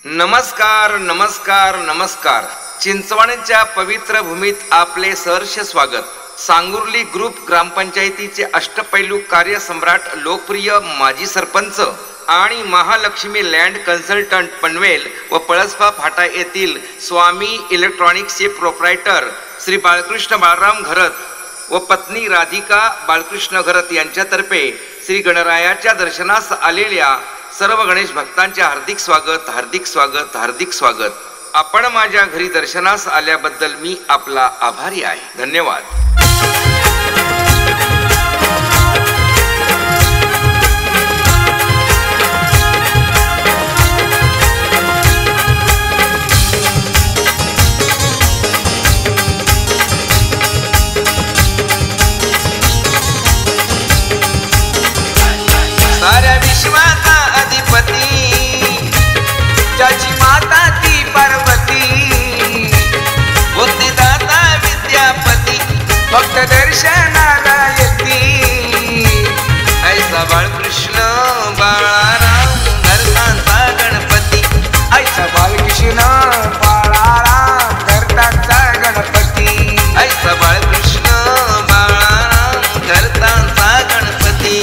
नमस्कार नमस्कार नमस्कार. चिंचवणच्या पवित्र भूमीत आपले सहर्ष स्वागत. सांगुर्ली ग्रुप ग्रामपंचायतीचे अष्टपैलू कार्यसम्राट, लोकप्रिय माजी सरपंच आणि महालक्ष्मी लँड कन्सल्टंट पनवेल व पळसपा फाटा येथील स्वामी इलेक्ट्रॉनिक्सचे प्रोप्रायटर श्री बाळकृष्ण बाळराम घरत व पत्नी राधिका बाळकृष्ण घरत यांच्यातर्फे श्री गणरायाच्या दर्शनास आलेल्या सर्व गणेश भक्तांचे हार्दिक स्वागत, हार्दिक स्वागत, हार्दिक स्वागत. आपण माझ्या घरी दर्शनास आल्याबद्दल मी आपला आभारी आहे. धन्यवाद. साऱ्या विश्वाचा अधिपती, ज्याची माता ती पार्वती, बुद्धिदाता विद्यापती, भक्त दर्शनाला येती. ऐसा बाळकृष्ण बाळाराम घरतांचा गणपती, ऐसा बाळकृष्ण बाळाराम घरतांचा गणपती, ऐसा बाळकृष्ण बाळाराम घरतांचा गणपती.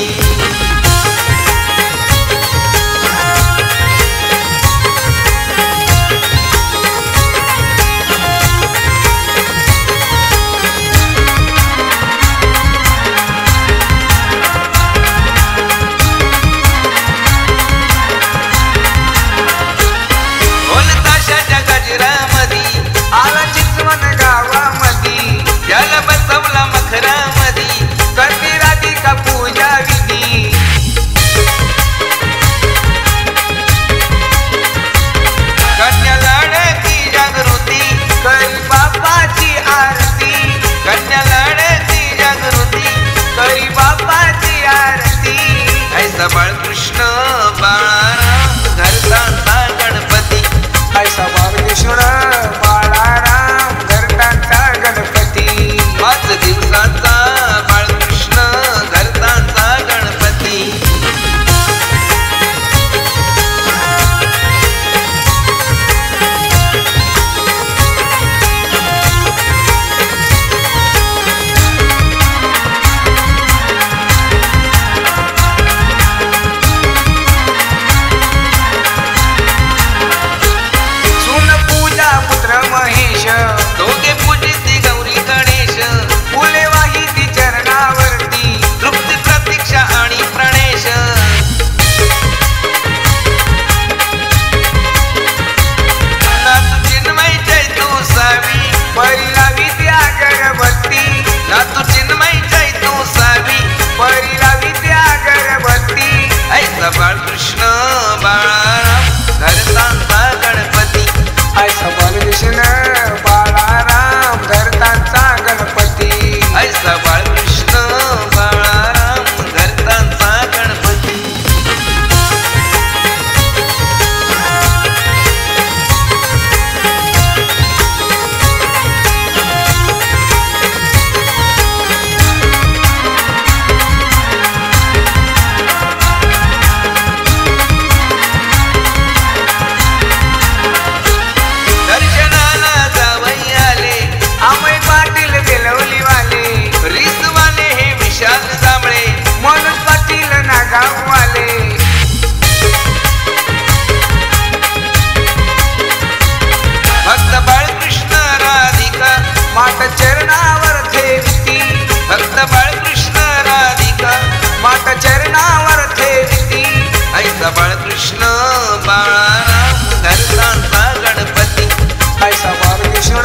आला चिंचवण गावामधी, त्याला बसवला मखरामधी, करती राधिका पूजा विधी. कन्या लाडकी जागृती, करी बापाची आरती, कन्या लाडकी जागृती, करी बापाची आरती. ऐसा बाळकृष्ण बाळाराम घरतांचा गणपती, ऐसा बाळकृष्ण बाळाराम घरतांचा गणपती. 5 दिवसांचा बाळकृष्ण घरतांचा गणपती. महेश दोघे पूजिती गौरी गणेश, फुले वाहिती चरणावरती, तृप्ती प्रतीक्षा आणि प्रणेश. नातू चिन्मय जय तू सावी, परिला विद्या गर्भवती, नातू चिन्मय जय तू सावी, परिला विद्या गर्भवती. ऐसा बाळकृष्ण बाळाराम घरतांचा गणपती, ऐसा बाळकृष्ण बाळाराम घरतांचा गणपती, ऐसा बाळकृष्ण बाळाराम घरतांचा गणपती. दर्शनाला जावई आले अमय पाटील बेलवलीवाले, रिसवाले हे विशाल जांभळे, मनोज पाटील नागाववाले. भक्त बाळकृष्ण राधिका माता चरणावर ठेविती, भक्त बाळकृष्ण राधिका माता चरणावर ठेविती. ऐसा बाळकृष्ण बाळाराम घरतांचा गणपती, ऐसा बाळकृष्ण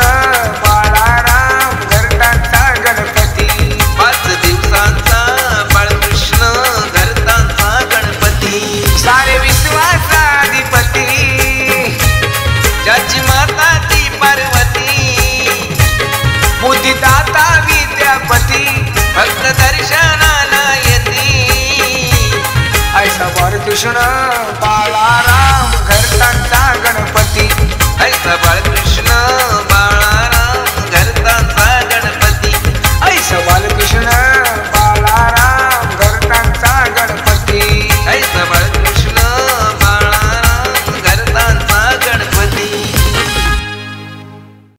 बाळाराम घरतांचा गणपती. 5 दिवसांचा बाळकृष्ण घरतांचा गणपती. सारे विश्वाचा अधिपती, ज्याची माता ती पार्वती, बुद्धिदाता विद्यापती, भक्त दर्शनाला येती. ऐसा बाळकृष्ण